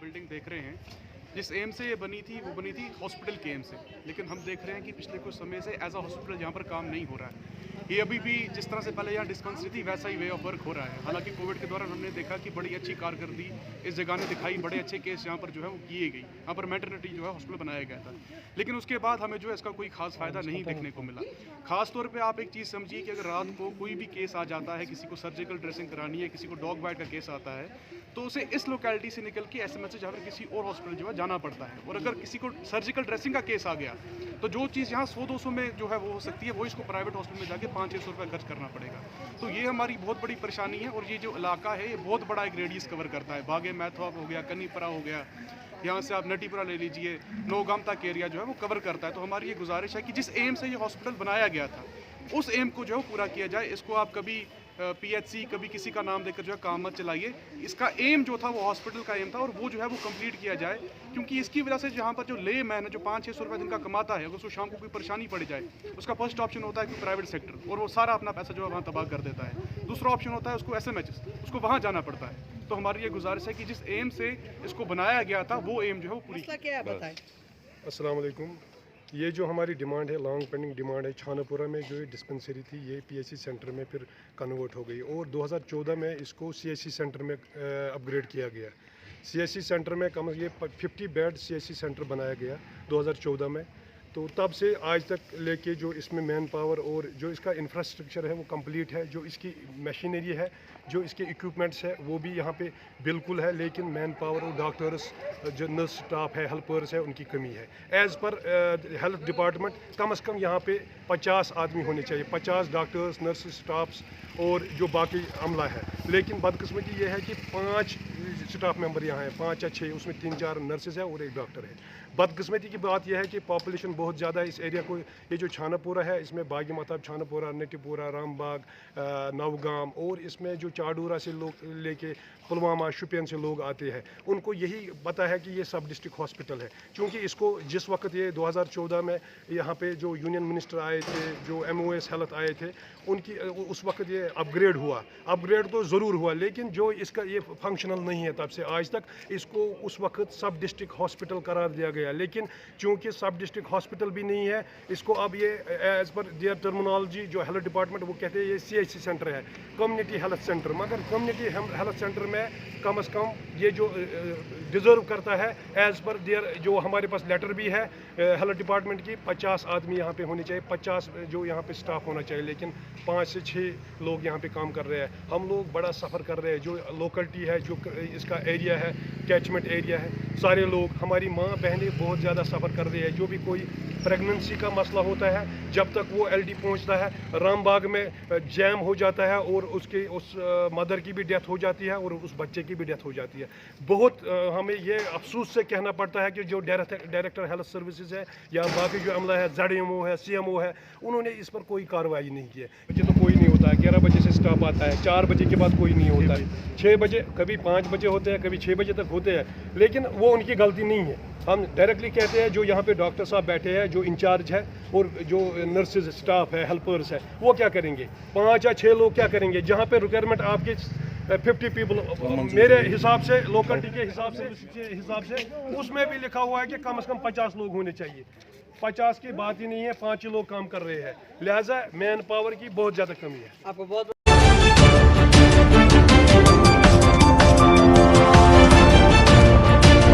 Building देख रहे हैं, जिस एम से ये बनी थी वो बनी थी हॉस्पिटल के एम से, लेकिन हम देख रहे हैं कि पिछले कुछ समय से एज अ हॉस्पिटल यहाँ पर काम नहीं हो रहा है। ये अभी भी जिस तरह से पहले यहाँ डिस्पेंसरी थी वैसा ही वे ऑफ वर्क हो रहा है। हालांकि कोविड के दौरान हमने देखा कि बड़ी अच्छी कारकर्दगी इस जगह ने दिखाई, बड़े अच्छे केस यहाँ पर जो है वो किए गई, यहाँ पर मैटरनिटी जो है हॉस्पिटल बनाया गया था, लेकिन उसके बाद हमें जो है इसका कोई खास फ़ायदा नहीं देखने को मिला। खास तौर पे आप एक चीज़ समझिए कि अगर रात को कोई भी केस आ जाता है, किसी को सर्जिकल ड्रेसिंग करानी है, किसी को डॉग बाइट का केस आता है, तो उसे इस लोकेलिटी से निकल के एसएमएच या फिर किसी और हॉस्पिटल जो है जाना पड़ता है। और अगर किसी को सर्जिकल ड्रेसिंग का केस आ गया तो जो चीज़ यहाँ 100-200 में जो है वो हो सकती है, वो इसको प्राइवेट हॉस्पिटल में जाके 500-600 रुपये खर्च करना पड़ेगा। तो ये हमारी बहुत बड़ी परेशानी है। और ये जो इलाका है ये बहुत बड़ा एक रेडियस कवर करता है। बागे मैथवाप हो गया, कनीपरा हो गया, यहाँ से आप नटीपुरा ले लीजिए, नौगाम तक एरिया जो है वो कवर करता है। तो हमारी ये गुजारिश है कि जिस एम से ये हॉस्पिटल बनाया गया था उस एम को जो है वो पूरा किया जाए। इसको आप कभी पीएचसी कभी किसी का नाम देकर जो है काम मत चलाइए। इसका एम जो था वो हॉस्पिटल का एम था और वो जो है वो कंप्लीट किया जाए, क्योंकि इसकी वजह से यहाँ पर जो ले मैन है जो 500-600 रुपये दिन का कमाता है, अगर उसको शाम को कोई परेशानी पड़ जाए, उसका फर्स्ट ऑप्शन होता है कि प्राइवेट सेक्टर, और वो सारा अपना पैसा जो है वहाँ तबाह कर देता है। दूसरा ऑप्शन होता है उसको एसएमएच, उसको वहाँ जाना पड़ता है। तो हमारी ये गुजारिश है कि जिस एम से इसको बनाया गया था वो एम जो है वो पूरी। अस्सलाम वालेकुम। ये जो हमारी डिमांड है, लॉन्ग पेंडिंग डिमांड है, छानापुरा में जो डिस्पेंसरी थी ये पीएचसी सेंटर में फिर कन्वर्ट हो गई और 2014 में इसको सीएचसी सेंटर में अपग्रेड किया गया। सीएचसी सेंटर में कम ये 50 बेड सीएचसी सेंटर बनाया गया 2014 में। तो तब से आज तक लेके जो इसमें मैन पावर और जो इसका इंफ्रास्ट्रक्चर है वो कंप्लीट है, जो इसकी मशीनरी है, जो इसके इक्विपमेंट्स है वो भी यहाँ पे बिल्कुल है, लेकिन मैन पावर और डॉक्टर्स जो नर्स स्टाफ है, हेल्पर्स है, उनकी कमी है। एज़ पर हेल्थ डिपार्टमेंट कम से कम यहाँ पे 50 आदमी होने चाहिए, 50 डॉक्टर्स, नर्स स्टाफ्स और जो बाकी अमला है। लेकिन बदकिस्मती ये है कि 5 स्टाफ मेंबर यहाँ हैं, 5 या 6, उसमें 3-4 नर्सेज है और 1 डॉक्टर है। बदकिस्मती की बात यह है कि पॉपुलेशन बहुत ज़्यादा है इस एरिया को। ये जो छानापुरा है इसमें बागी महताब, छानापुरा, नटीपुरा, रामबाग, नवगाम और इसमें जो चाडूरा से लोग लेके पुलवामा, शुपियन से लोग आते हैं, उनको यही पता है कि ये सब डिस्ट्रिक्ट हॉस्पिटल है। क्योंकि इसको जिस वक्त ये 2014 में यहाँ पे जो यूनियन मिनिस्टर आए थे, जो MOS हेल्थ आए थे, उनकी उस वक्त ये अपग्रेड हुआ। अपग्रेड तो ज़रूर हुआ, लेकिन जो इसका ये फंक्शनल नहीं है तब से आज तक। इसको उस वक्त सब डिस्ट्रिक्ट हॉस्पिटल करार दिया गया, लेकिन चूँकि सब डिस्ट्रिक्ट हॉस्पिटल भी नहीं है, इसको अब ये एज़ पर दियर टर्मिनोलॉजी जो हेल्थ डिपार्टमेंट वो कहते हैं ये CHC सेंटर है, कम्युनिटी हेल्थ सेंटर। मगर कम्युनिटी हेल्थ सेंटर में कम से कम ये जो डिज़र्व करता है एज़ पर दियर जो हमारे पास लेटर भी है हेल्थ डिपार्टमेंट की, 50 आदमी यहाँ पे होने चाहिए, 50 जो यहाँ पे स्टाफ होना चाहिए, लेकिन 5 से 6 लोग यहाँ पे काम कर रहे हैं। हम लोग बड़ा सफ़र कर रहे हैं, जो लोकलिटी है, जो इसका एरिया है, कैचमेंट एरिया है, सारे लोग, हमारी माँ बहनें बहुत ज़्यादा सफ़र कर रही है। जो भी कोई प्रेगनेंसी का मसला होता है, जब तक वो LD पहुंचता है, रामबाग में जैम हो जाता है और उसके उस मदर की भी डेथ हो जाती है और उस बच्चे की भी डेथ हो जाती है। बहुत हमें ये अफसोस से कहना पड़ता है कि जो डायरेक्टर हेल्थ सर्विसेज है या बाकी जो अमला है, ZMO है, CMO है, उन्होंने इस पर कोई कार्रवाई नहीं की है। बच्चे तो कोई नहीं होता है, 11 बजे से स्टाफ आता है, 4 बजे के बाद कोई नहीं होता है, 6 बजे, कभी 5 बजे होते हैं, कभी 6 बजे तक होते हैं, लेकिन वो उनकी गलती नहीं है। हम डायरेक्टली कहते हैं जो यहाँ पे डॉक्टर साहब बैठे हैं, जो इंचार्ज है और जो नर्सेज स्टाफ है, हेल्पर्स है, वो क्या करेंगे? 5 या 6 लोग क्या करेंगे? जहाँ पे रिक्वायरमेंट आपके 50 पीपल मेरे हिसाब से, लोकलिटी के हिसाब से उसमें भी लिखा हुआ है कि कम से कम 50 लोग होने चाहिए। 50 की बात ही नहीं है, 5 ही लोग काम कर रहे हैं, लिहाजा मैन पावर की बहुत ज़्यादा कमी है। आपको बहुत